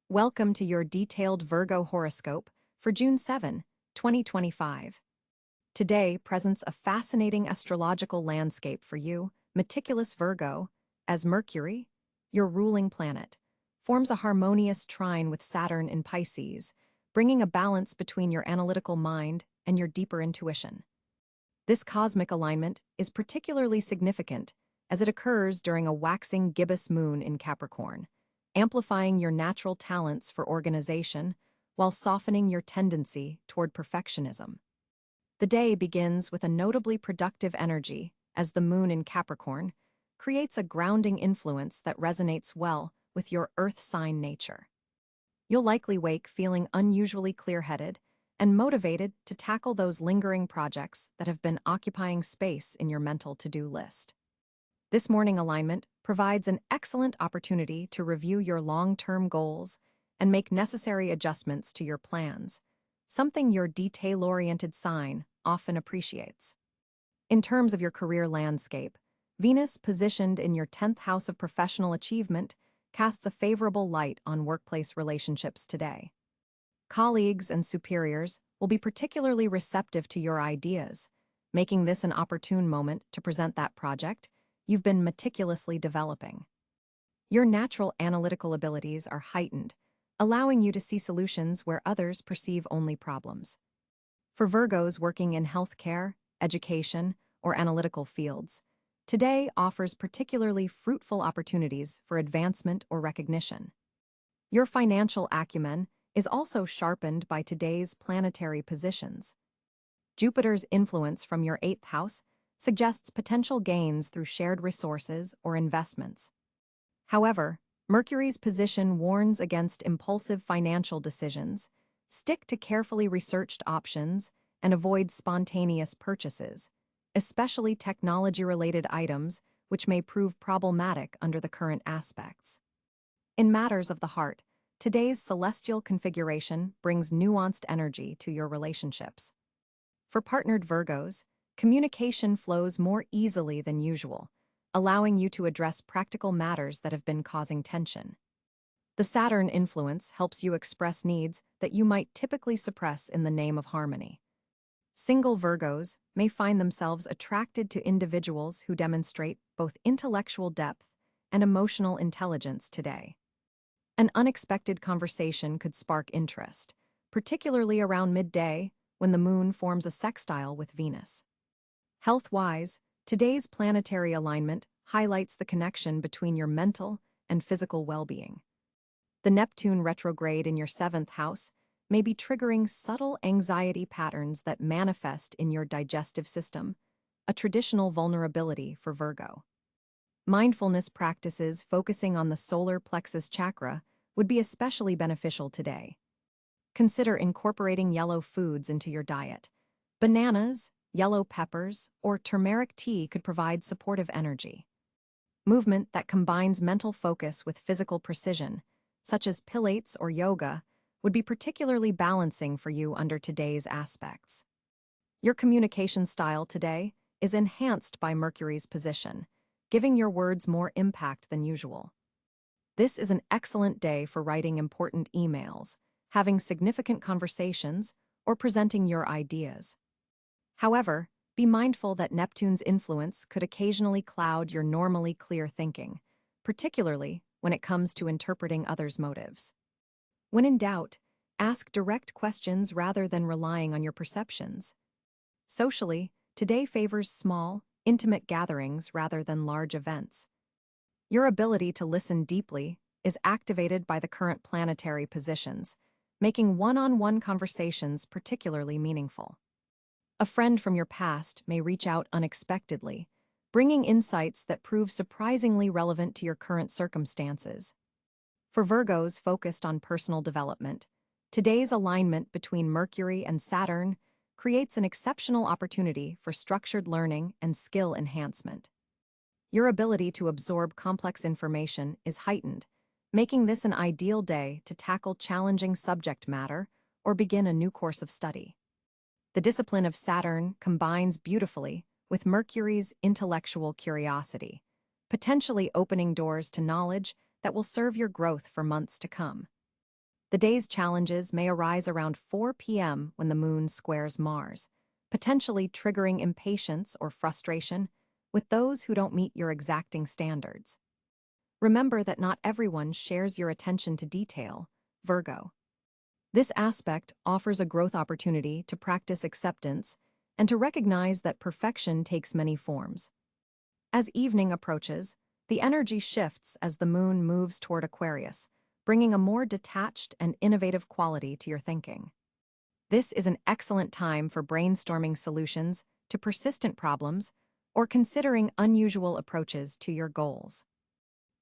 Welcome to your detailed Virgo horoscope for June 7, 2025. Today presents a fascinating astrological landscape for you, meticulous Virgo, as Mercury, your ruling planet, forms a harmonious trine with Saturn in Pisces, bringing a balance between your analytical mind and your deeper intuition. This cosmic alignment is particularly significant as it occurs during a waxing gibbous moon in Capricorn, amplifying your natural talents for organization while softening your tendency toward perfectionism. The day begins with a notably productive energy as the moon in Capricorn creates a grounding influence that resonates well with your earth sign nature. You'll likely wake feeling unusually clear-headed and motivated to tackle those lingering projects that have been occupying space in your mental to-do list. This morning alignment provides an excellent opportunity to review your long-term goals and make necessary adjustments to your plans, something your detail-oriented sign often appreciates. In terms of your career landscape, Venus, positioned in your 10th house of professional achievement, casts a favorable light on workplace relationships today. Colleagues and superiors will be particularly receptive to your ideas, making this an opportune moment to present that project you've been meticulously developing. Your natural analytical abilities are heightened, allowing you to see solutions where others perceive only problems. For Virgos working in healthcare, education, or analytical fields, today offers particularly fruitful opportunities for advancement or recognition. Your financial acumen is also sharpened by today's planetary positions. Jupiter's influence from your 8th house suggests potential gains through shared resources or investments. However, Mercury's position warns against impulsive financial decisions. Stick to carefully researched options and avoid spontaneous purchases, especially technology-related items which may prove problematic under the current aspects. In matters of the heart, today's celestial configuration brings nuanced energy to your relationships. For partnered Virgos, communication flows more easily than usual, allowing you to address practical matters that have been causing tension. The Saturn influence helps you express needs that you might typically suppress in the name of harmony. Single Virgos may find themselves attracted to individuals who demonstrate both intellectual depth and emotional intelligence today. An unexpected conversation could spark interest, particularly around midday when the moon forms a sextile with Venus. Health-wise, today's planetary alignment highlights the connection between your mental and physical well-being. The Neptune retrograde in your 7th house may be triggering subtle anxiety patterns that manifest in your digestive system, a traditional vulnerability for Virgo. Mindfulness practices focusing on the solar plexus chakra would be especially beneficial today. Consider incorporating yellow foods into your diet. Bananas, yellow peppers, or turmeric tea could provide supportive energy. Movement that combines mental focus with physical precision, such as pilates or yoga, would be particularly balancing for you under today's aspects. Your communication style today is enhanced by Mercury's position, giving your words more impact than usual. This is an excellent day for writing important emails, having significant conversations, or presenting your ideas. However, be mindful that Neptune's influence could occasionally cloud your normally clear thinking, particularly when it comes to interpreting others' motives. When in doubt, ask direct questions rather than relying on your perceptions. Socially, today favors small, intimate gatherings rather than large events. Your ability to listen deeply is activated by the current planetary positions, making one-on-one conversations particularly meaningful. A friend from your past may reach out unexpectedly, bringing insights that prove surprisingly relevant to your current circumstances. For Virgos focused on personal development, today's alignment between Mercury and Saturn creates an exceptional opportunity for structured learning and skill enhancement. Your ability to absorb complex information is heightened, making this an ideal day to tackle challenging subject matter or begin a new course of study. The discipline of Saturn combines beautifully with Mercury's intellectual curiosity, potentially opening doors to knowledge that will serve your growth for months to come. The day's challenges may arise around 4 p.m. when the moon squares Mars, potentially triggering impatience or frustration with those who don't meet your exacting standards. Remember that not everyone shares your attention to detail, Virgo. This aspect offers a growth opportunity to practice acceptance and to recognize that perfection takes many forms. As evening approaches, the energy shifts as the moon moves toward Aquarius, bringing a more detached and innovative quality to your thinking. This is an excellent time for brainstorming solutions to persistent problems or considering unusual approaches to your goals.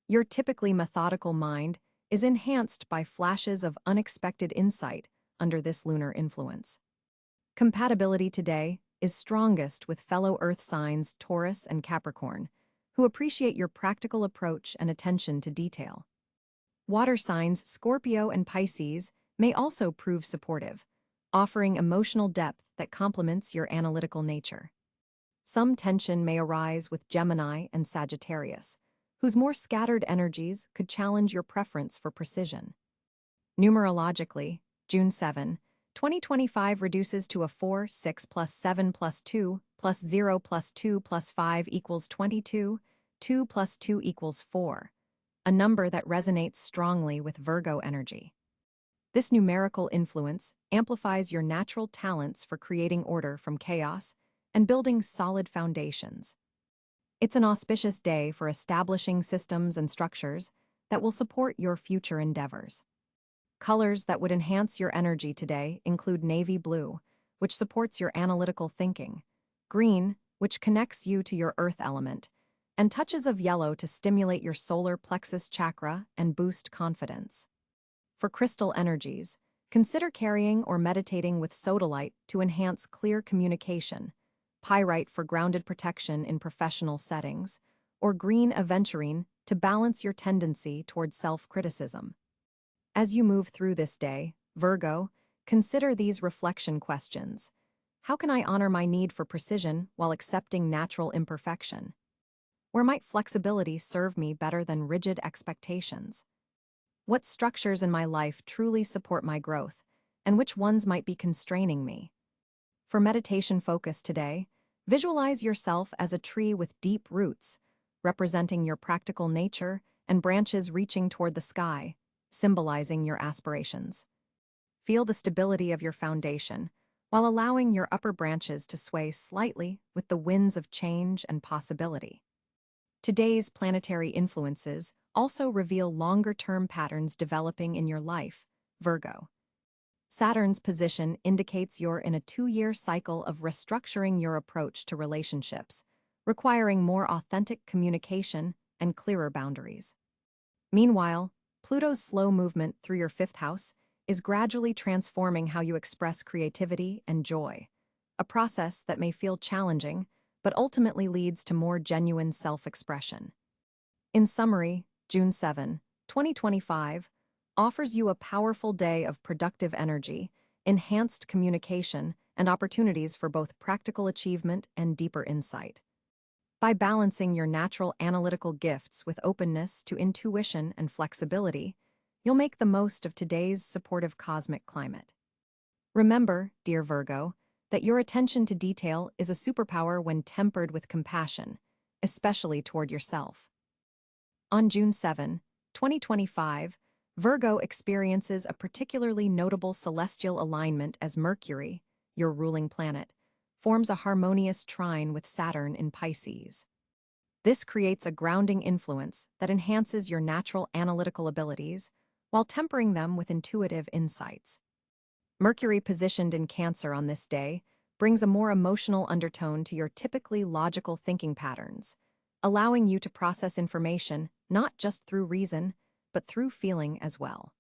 Your typically methodical mind is enhanced by flashes of unexpected insight under this lunar influence. Compatibility today is strongest with fellow Earth signs Taurus and Capricorn, who appreciate your practical approach and attention to detail. Water signs Scorpio and Pisces may also prove supportive, offering emotional depth that complements your analytical nature. Some tension may arise with Gemini and Sagittarius, whose more scattered energies could challenge your preference for precision. Numerologically, June 7, 2025 reduces to a 4, 6 plus 7 plus 2 plus 0 plus 2 plus 5 equals 22, 2 plus 2 equals 4, a number that resonates strongly with Virgo energy. This numerical influence amplifies your natural talents for creating order from chaos and building solid foundations. It's an auspicious day for establishing systems and structures that will support your future endeavors. Colors that would enhance your energy today include navy blue, which supports your analytical thinking, green, which connects you to your earth element, and touches of yellow to stimulate your solar plexus chakra and boost confidence. For crystal energies, consider carrying or meditating with sodalite to enhance clear communication, pyrite for grounded protection in professional settings, or green aventurine to balance your tendency toward self-criticism. As you move through this day, Virgo, consider these reflection questions. How can I honor my need for precision while accepting natural imperfection? Where might flexibility serve me better than rigid expectations? What structures in my life truly support my growth, and which ones might be constraining me? For meditation focus today, visualize yourself as a tree with deep roots, representing your practical nature and branches reaching toward the sky, symbolizing your aspirations. Feel the stability of your foundation, while allowing your upper branches to sway slightly with the winds of change and possibility. Today's planetary influences also reveal longer-term patterns developing in your life, Virgo. Saturn's position indicates you're in a 2-year cycle of restructuring your approach to relationships, requiring more authentic communication and clearer boundaries. Meanwhile, Pluto's slow movement through your 5th house is gradually transforming how you express creativity and joy, a process that may feel challenging, but ultimately leads to more genuine self-expression. In summary, June 7, 2025, offers you a powerful day of productive energy, enhanced communication, and opportunities for both practical achievement and deeper insight. By balancing your natural analytical gifts with openness to intuition and flexibility, you'll make the most of today's supportive cosmic climate. Remember, dear Virgo, that your attention to detail is a superpower when tempered with compassion, especially toward yourself. On June 7, 2025, Virgo experiences a particularly notable celestial alignment as Mercury, your ruling planet, forms a harmonious trine with Saturn in Pisces. This creates a grounding influence that enhances your natural analytical abilities while tempering them with intuitive insights. Mercury positioned in Cáncer on this day brings a more emotional undertone to your typically logical thinking patterns, allowing you to process information not just through reason, but through feeling as well.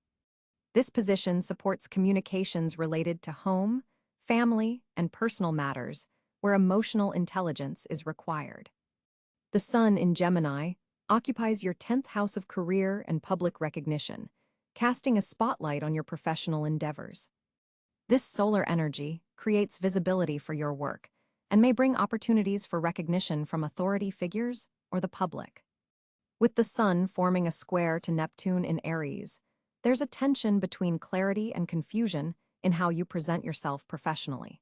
This position supports communications related to home, family, and personal matters where emotional intelligence is required. The Sun in Gemini occupies your 10th house of career and public recognition, casting a spotlight on your professional endeavors. This solar energy creates visibility for your work and may bring opportunities for recognition from authority figures or the public. With the Sun forming a square to Neptune in Aries, There's a tension between clarity and confusion in how you present yourself professionally.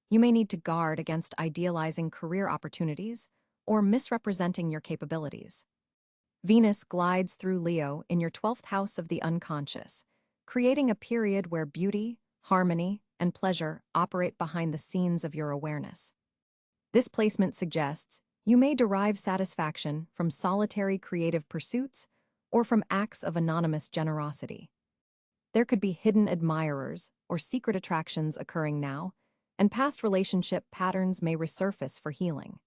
You may need to guard against idealizing career opportunities or misrepresenting your capabilities. Venus glides through Leo in your 12th house of the unconscious, creating a period where beauty, harmony, and pleasure operate behind the scenes of your awareness. This placement suggests you may derive satisfaction from solitary creative pursuits or from acts of anonymous generosity. There could be hidden admirers or secret attractions occurring now, and past relationship patterns may resurface for healing.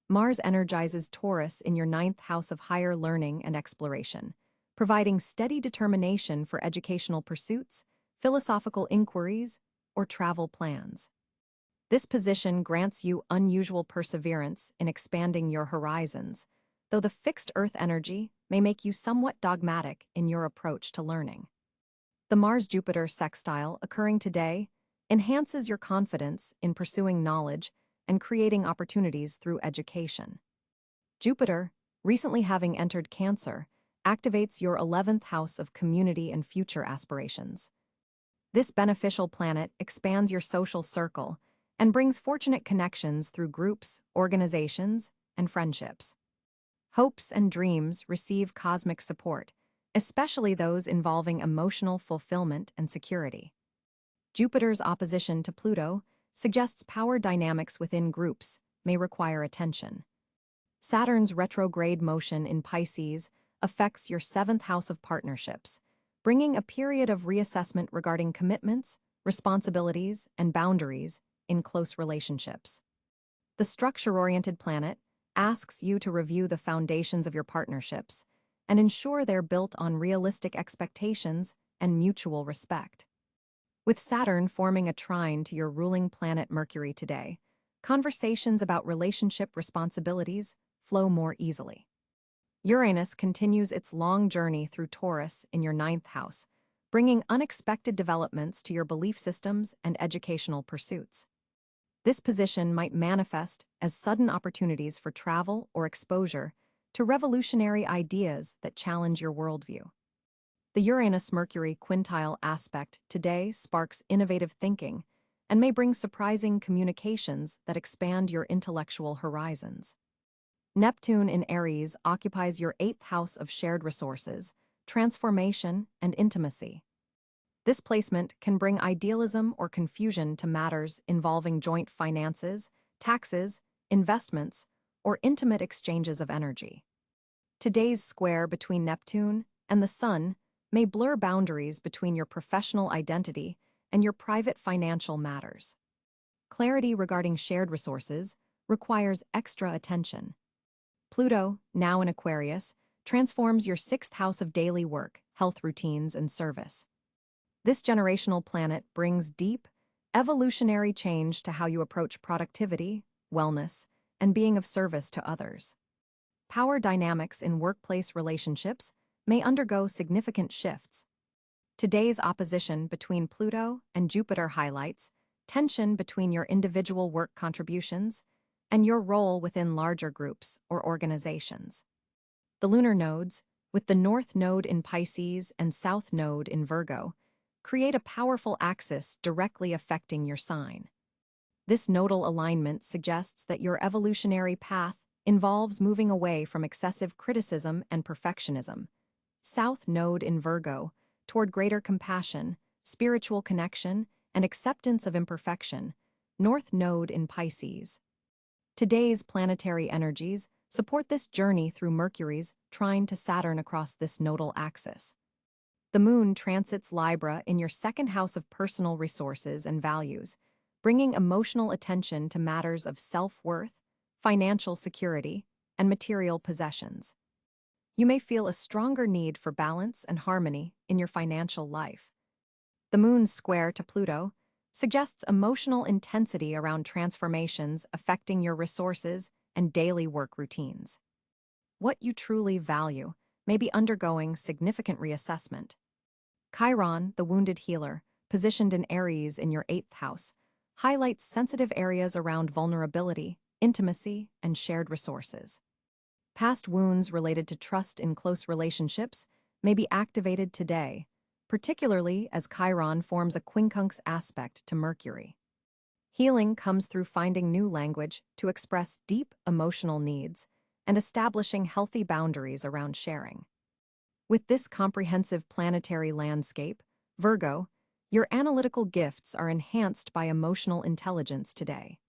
Mars energizes Taurus in your 9th house of higher learning and exploration, providing steady determination for educational pursuits, philosophical inquiries, or travel plans. This position grants you unusual perseverance in expanding your horizons, though the fixed Earth energy may make you somewhat dogmatic in your approach to learning. The Mars-Jupiter sextile occurring today enhances your confidence in pursuing knowledge and creating opportunities through education. Jupiter, recently having entered Cáncer, activates your 11th house of community and future aspirations. This beneficial planet expands your social circle and brings fortunate connections through groups, organizations, and friendships. Hopes and dreams receive cosmic support, especially those involving emotional fulfillment and security. Jupiter's opposition to Pluto suggests power dynamics within groups may require attention. Saturn's retrograde motion in Pisces affects your 7th house of partnerships, bringing a period of reassessment regarding commitments, responsibilities, and boundaries in close relationships. The structure-oriented planet asks you to review the foundations of your partnerships and ensure they're built on realistic expectations and mutual respect. With Saturn forming a trine to your ruling planet Mercury today, conversations about relationship responsibilities flow more easily. Uranus continues its long journey through Taurus in your 9th house, bringing unexpected developments to your belief systems and educational pursuits. This position might manifest as sudden opportunities for travel or exposure to revolutionary ideas that challenge your worldview. The Uranus-Mercury quintile aspect today sparks innovative thinking and may bring surprising communications that expand your intellectual horizons. Neptune in Aries occupies your 8th house of shared resources, transformation, and intimacy. This placement can bring idealism or confusion to matters involving joint finances, taxes, investments, or intimate exchanges of energy. Today's square between Neptune and the Sun may blur boundaries between your professional identity and your private financial matters. Clarity regarding shared resources requires extra attention. Pluto, now in Aquarius, transforms your 6th house of daily work, health routines, and service. This generational planet brings deep, evolutionary change to how you approach productivity, wellness, and being of service to others. Power dynamics in workplace relationships may undergo significant shifts. Today's opposition between Pluto and Jupiter highlights tension between your individual work contributions and your role within larger groups or organizations. The lunar nodes, with the North Node in Pisces and South Node in Virgo, create a powerful axis directly affecting your sign. This nodal alignment suggests that your evolutionary path involves moving away from excessive criticism and perfectionism. South Node in Virgo, toward greater compassion, spiritual connection, and acceptance of imperfection. North Node in Pisces. Today's planetary energies support this journey through Mercury's trine to Saturn across this nodal axis. The Moon transits Libra in your 2nd house of personal resources and values, bringing emotional attention to matters of self-worth, financial security, and material possessions. You may feel a stronger need for balance and harmony in your financial life. The Moon's square to Pluto suggests emotional intensity around transformations affecting your resources and daily work routines. What you truly value may be undergoing significant reassessment. Chiron, the wounded healer, positioned in Aries in your 8th house, highlights sensitive areas around vulnerability, intimacy, and shared resources. Past wounds related to trust in close relationships may be activated today, particularly as Chiron forms a quincunx aspect to Mercury. Healing comes through finding new language to express deep emotional needs and establishing healthy boundaries around sharing. With this comprehensive planetary landscape, Virgo, your analytical gifts are enhanced by emotional intelligence today.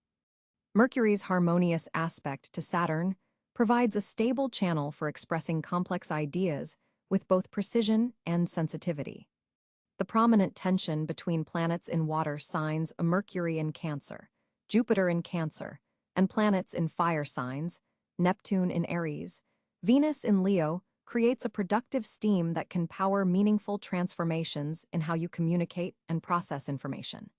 Mercury's harmonious aspect to Saturn provides a stable channel for expressing complex ideas with both precision and sensitivity. The prominent tension between planets in water signs, Mercury in Cáncer, Jupiter in Cáncer, and planets in fire signs, Neptune in Aries, Venus in Leo, creates a productive steam that can power meaningful transformations in how you communicate and process information.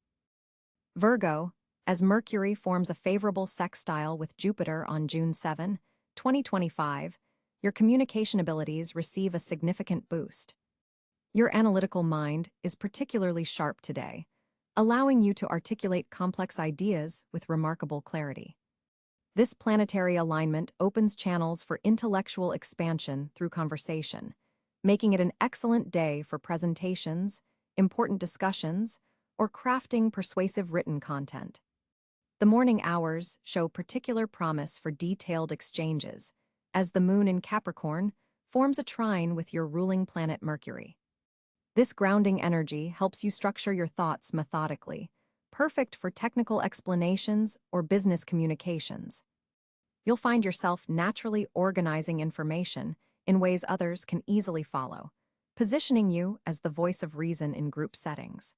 Virgo, as Mercury forms a favorable sextile with Jupiter on June 7, 2025, your communication abilities receive a significant boost. Your analytical mind is particularly sharp today, allowing you to articulate complex ideas with remarkable clarity. This planetary alignment opens channels for intellectual expansion through conversation, making it an excellent day for presentations, important discussions, or crafting persuasive written content. The morning hours show particular promise for detailed exchanges, as the moon in Capricorn forms a trine with your ruling planet Mercury. This grounding energy helps you structure your thoughts methodically, perfect for technical explanations or business communications. You'll find yourself naturally organizing information in ways others can easily follow, positioning you as the voice of reason in group settings.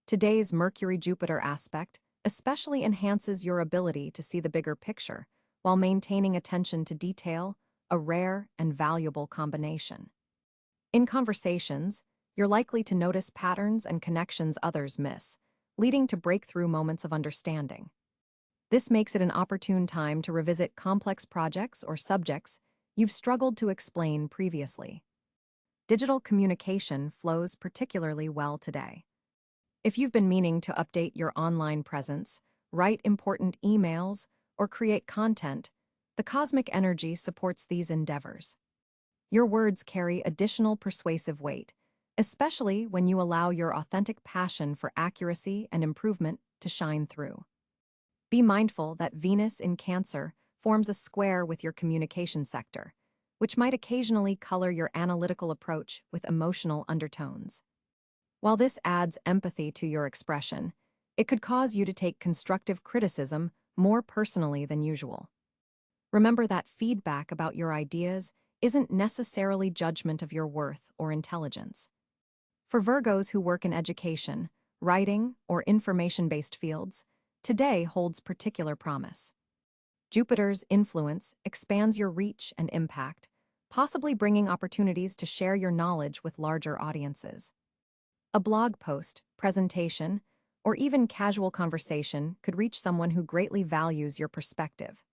Today's Mercury-Jupiter aspect especially enhances your ability to see the bigger picture while maintaining attention to detail, a rare and valuable combination. In conversations, you're likely to notice patterns and connections others miss, leading to breakthrough moments of understanding. This makes it an opportune time to revisit complex projects or subjects you've struggled to explain previously. Digital communication flows particularly well today. If you've been meaning to update your online presence, write important emails, or create content, the cosmic energy supports these endeavors. Your words carry additional persuasive weight, especially when you allow your authentic passion for accuracy and improvement to shine through. Be mindful that Venus in Cáncer forms a square with your communication sector, which might occasionally color your analytical approach with emotional undertones. While this adds empathy to your expression, it could cause you to take constructive criticism more personally than usual. Remember that feedback about your ideas isn't necessarily judgment of your worth or intelligence. For Virgos who work in education, writing, or information-based fields, today holds particular promise. Jupiter's influence expands your reach and impact, possibly bringing opportunities to share your knowledge with larger audiences. A blog post, presentation, or even casual conversation could reach someone who greatly values your perspective.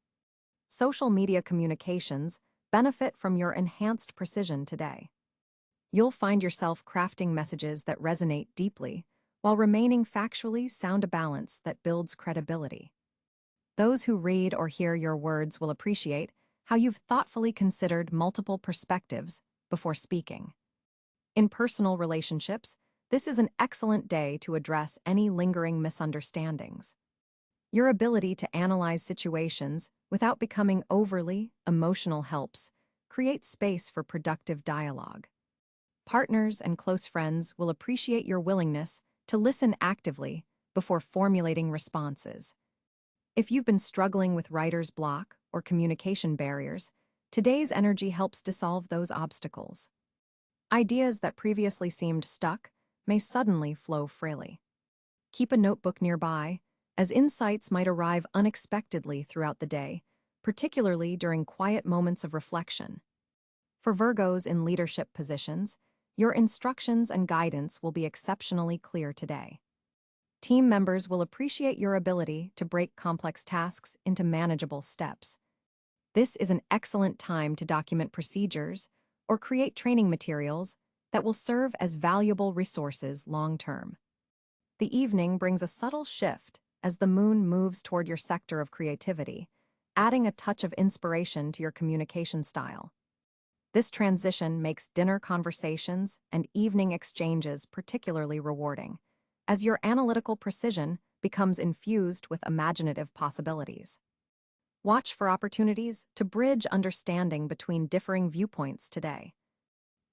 Social media communications benefit from your enhanced precision today. You'll find yourself crafting messages that resonate deeply while remaining factually sound, a balance that builds credibility. Those who read or hear your words will appreciate how you've thoughtfully considered multiple perspectives before speaking. In personal relationships, this is an excellent day to address any lingering misunderstandings. Your ability to analyze situations without becoming overly emotional helps create space for productive dialogue. Partners and close friends will appreciate your willingness to listen actively before formulating responses. If you've been struggling with writer's block or communication barriers, today's energy helps dissolve those obstacles. Ideas that previously seemed stuck may suddenly flow freely. Keep a notebook nearby, as insights might arrive unexpectedly throughout the day, particularly during quiet moments of reflection. For Virgos in leadership positions, your instructions and guidance will be exceptionally clear today. Team members will appreciate your ability to break complex tasks into manageable steps. This is an excellent time to document procedures or create training materials that will serve as valuable resources long-term. The evening brings a subtle shift as the moon moves toward your sector of creativity, adding a touch of inspiration to your communication style. This transition makes dinner conversations and evening exchanges particularly rewarding, as your analytical precision becomes infused with imaginative possibilities. Watch for opportunities to bridge understanding between differing viewpoints today.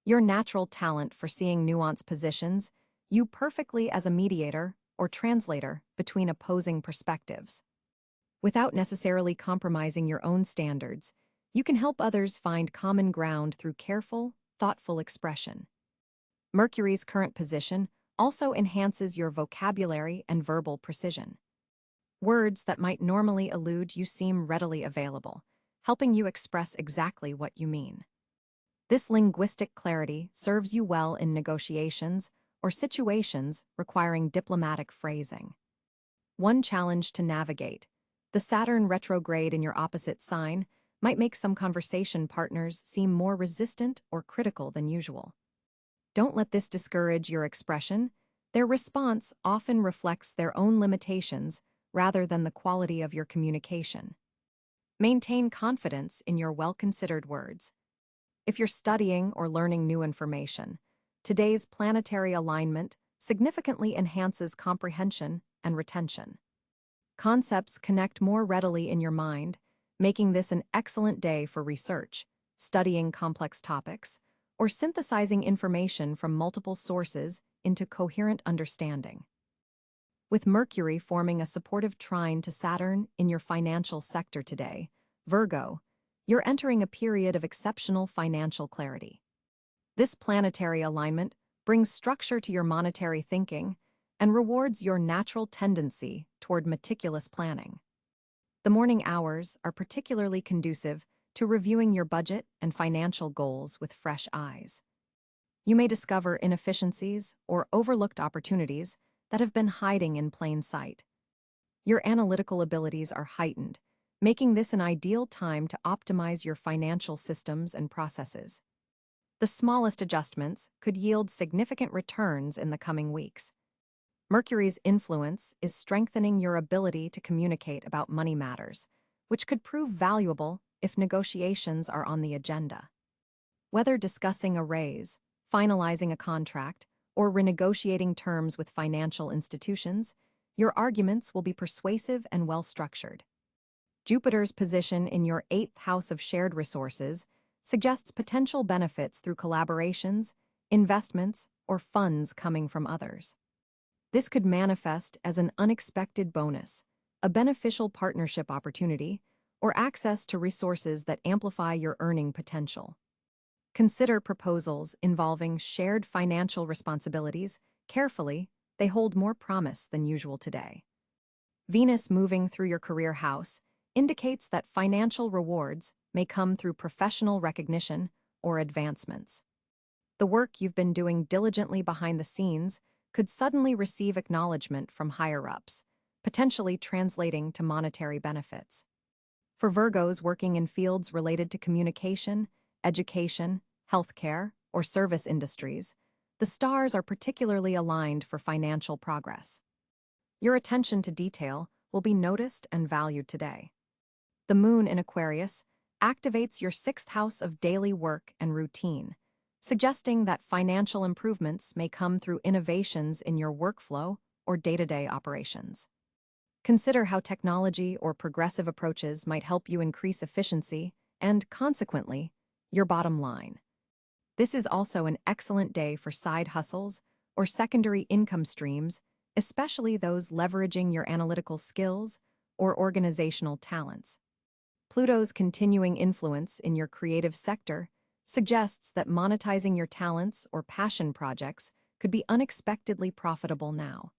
Your natural talent for seeing nuanced positions you perfectly as a mediator or translator between opposing perspectives. Without necessarily compromising your own standards, you can help others find common ground through careful, thoughtful expression. Mercury's current position also enhances your vocabulary and verbal precision. Words that might normally elude you seem readily available, helping you express exactly what you mean. This linguistic clarity serves you well in negotiations or situations requiring diplomatic phrasing. One challenge to navigate: the Saturn retrograde in your opposite sign might make some conversation partners seem more resistant or critical than usual. Don't let this discourage your expression. Their response often reflects their own limitations rather than the quality of your communication. Maintain confidence in your well-considered words. If you're studying or learning new information, today's planetary alignment significantly enhances comprehension and retention. Concepts connect more readily in your mind, making this an excellent day for research, studying complex topics, or synthesizing information from multiple sources into coherent understanding. With Mercury forming a supportive trine to Saturn in your financial sector today, Virgo, you're entering a period of exceptional financial clarity. This planetary alignment brings structure to your monetary thinking and rewards your natural tendency toward meticulous planning. The morning hours are particularly conducive to reviewing your budget and financial goals with fresh eyes. You may discover inefficiencies or overlooked opportunities that have been hiding in plain sight. Your analytical abilities are heightened, making this an ideal time to optimize your financial systems and processes. The smallest adjustments could yield significant returns in the coming weeks. Mercury's influence is strengthening your ability to communicate about money matters, which could prove valuable if negotiations are on the agenda. Whether discussing a raise, finalizing a contract, or renegotiating terms with financial institutions, your arguments will be persuasive and well-structured. Jupiter's position in your 8th house of shared resources suggests potential benefits through collaborations, investments, or funds coming from others. This could manifest as an unexpected bonus, a beneficial partnership opportunity, or access to resources that amplify your earning potential. Consider proposals involving shared financial responsibilities carefully. They hold more promise than usual today. Venus moving through your career house indicates that financial rewards may come through professional recognition or advancements. The work you've been doing diligently behind the scenes could suddenly receive acknowledgement from higher-ups, potentially translating to monetary benefits. For Virgos working in fields related to communication, education, healthcare, or service industries, the stars are particularly aligned for financial progress. Your attention to detail will be noticed and valued today. The moon in Aquarius activates your 6th house of daily work and routine, suggesting that financial improvements may come through innovations in your workflow or day-to-day operations. Consider how technology or progressive approaches might help you increase efficiency and, consequently, your bottom line. This is also an excellent day for side hustles or secondary income streams, especially those leveraging your analytical skills or organizational talents. Pluto's continuing influence in your creative sector suggests that monetizing your talents or passion projects could be unexpectedly profitable now.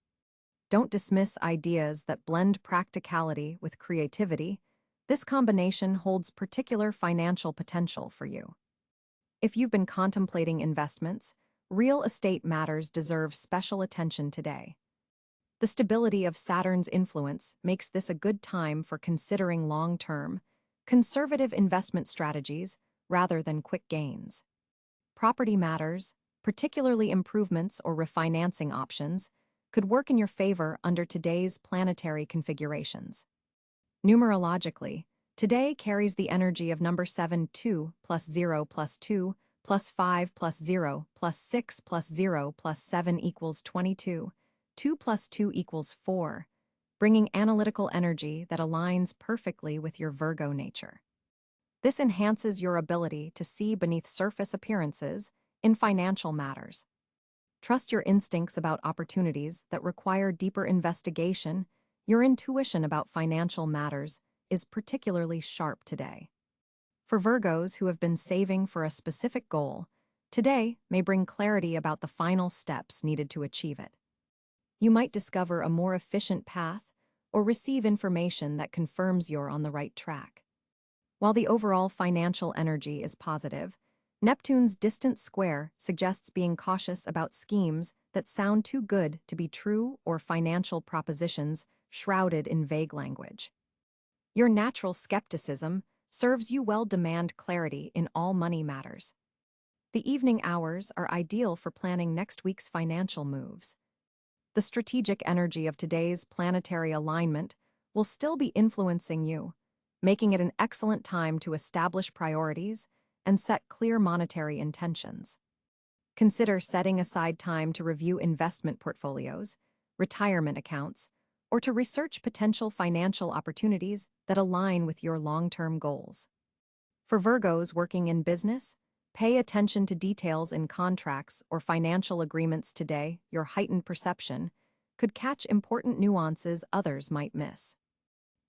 Don't dismiss ideas that blend practicality with creativity. This combination holds particular financial potential for you. If you've been contemplating investments, real estate matters deserve special attention today. The stability of Saturn's influence makes this a good time for considering long-term, conservative investment strategies rather than quick gains. Property matters, particularly improvements or refinancing options, could work in your favor under today's planetary configurations. Numerologically, Today carries the energy of number 7, 2, plus 0, plus 2, plus 5, plus 0, plus 6, plus 0, plus 7 equals 22. 2 plus 2 equals 4, bringing analytical energy that aligns perfectly with your Virgo nature. This enhances your ability to see beneath surface appearances in financial matters. Trust your instincts about opportunities that require deeper investigation. Your intuition about financial matters is particularly sharp today. For Virgos who have been saving for a specific goal, today may bring clarity about the final steps needed to achieve it. You might discover a more efficient path or receive information that confirms you're on the right track. While the overall financial energy is positive, Neptune's distant square suggests being cautious about schemes that sound too good to be true or financial propositions shrouded in vague language. Your natural skepticism serves you well. Demand clarity in all money matters. The evening hours are ideal for planning next week's financial moves. The strategic energy of today's planetary alignment will still be influencing you, making it an excellent time to establish priorities and set clear monetary intentions. Consider setting aside time to review investment portfolios, retirement accounts, or to research potential financial opportunities that align with your long-term goals. For Virgos working in business, pay attention to details in contracts or financial agreements today. Your heightened perception could catch important nuances others might miss.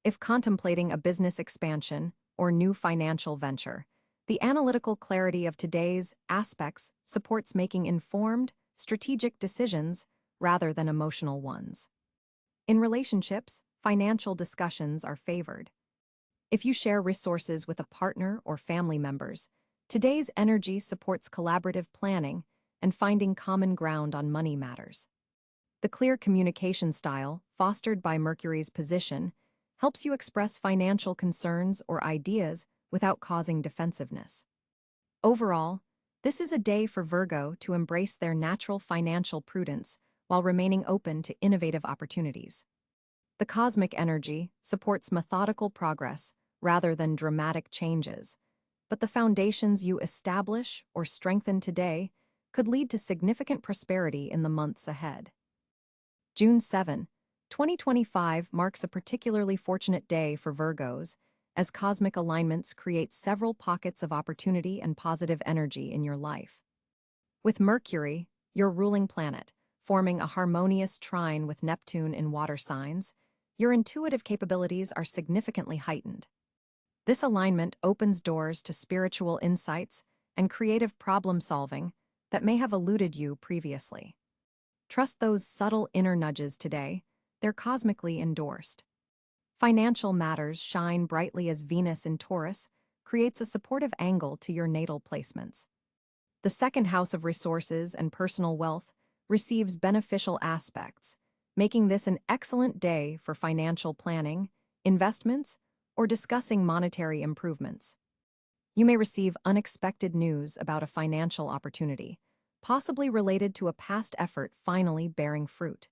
If contemplating a business expansion or new financial venture, the analytical clarity of today's aspects supports making informed, strategic decisions rather than emotional ones. In relationships, financial discussions are favored. If you share resources with a partner or family members, today's energy supports collaborative planning and finding common ground on money matters. The clear communication style, fostered by Mercury's position, helps you express financial concerns or ideas without causing defensiveness. Overall, this is a day for Virgo to embrace their natural financial prudence while remaining open to innovative opportunities. The cosmic energy supports methodical progress rather than dramatic changes, but the foundations you establish or strengthen today could lead to significant prosperity in the months ahead. June 7, 2025 marks a particularly fortunate day for Virgos, as cosmic alignments create several pockets of opportunity and positive energy in your life. With Mercury, your ruling planet, forming a harmonious trine with Neptune in water signs, your intuitive capabilities are significantly heightened. This alignment opens doors to spiritual insights and creative problem-solving that may have eluded you previously. Trust those subtle inner nudges today; they're cosmically endorsed. Financial matters shine brightly as Venus in Taurus creates a supportive angle to your natal placements. The second house of resources and personal wealth receives beneficial aspects, making this an excellent day for financial planning, investments, or discussing monetary improvements. You may receive unexpected news about a financial opportunity, possibly related to a past effort finally bearing fruit.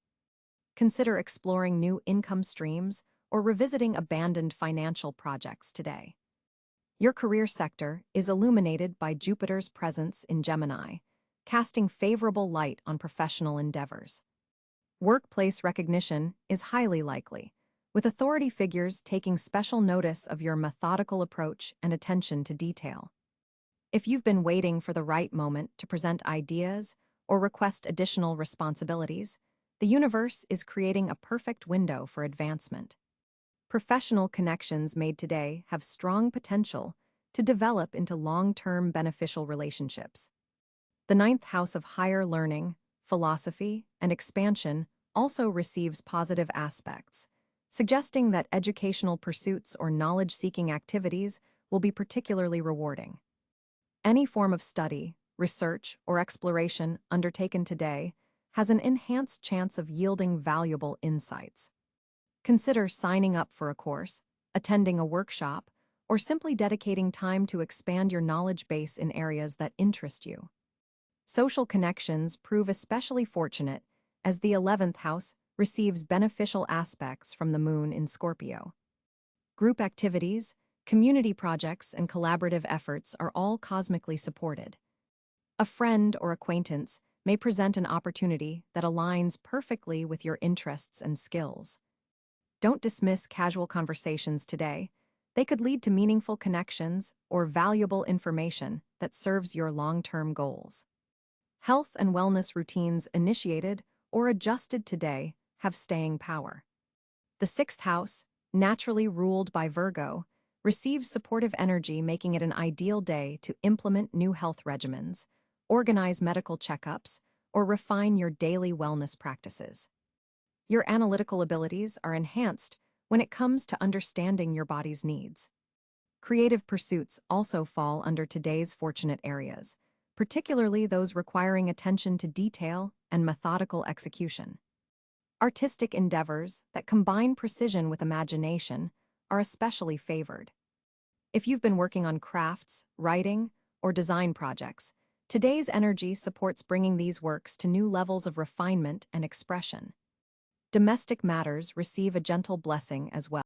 Consider exploring new income streams or revisiting abandoned financial projects today. Your career sector is illuminated by Jupiter's presence in Gemini, casting favorable light on professional endeavors. Workplace recognition is highly likely, with authority figures taking special notice of your methodical approach and attention to detail. If you've been waiting for the right moment to present ideas or request additional responsibilities, the universe is creating a perfect window for advancement. Professional connections made today have strong potential to develop into long-term beneficial relationships. The ninth house of higher learning, philosophy, and expansion also receives positive aspects, suggesting that educational pursuits or knowledge-seeking activities will be particularly rewarding. Any form of study, research, or exploration undertaken today has an enhanced chance of yielding valuable insights. Consider signing up for a course, attending a workshop, or simply dedicating time to expand your knowledge base in areas that interest you. Social connections prove especially fortunate as the 11th house receives beneficial aspects from the moon in Scorpio. Group activities, Community projects and collaborative efforts are all cosmically supported. A friend or acquaintance may present an opportunity that aligns perfectly with your interests and skills. Don't dismiss casual conversations today. They could lead to meaningful connections or valuable information that serves your long-term goals. Health and wellness routines initiated or adjusted today have staying power. The sixth house, naturally ruled by Virgo, receives supportive energy, making it an ideal day to implement new health regimens, organize medical checkups, or refine your daily wellness practices. Your analytical abilities are enhanced when it comes to understanding your body's needs. Creative pursuits also fall under today's fortunate areas, particularly those requiring attention to detail and methodical execution. Artistic endeavors that combine precision with imagination are especially favored. If you've been working on crafts, writing, or design projects, today's energy supports bringing these works to new levels of refinement and expression. Domestic matters receive a gentle blessing as well.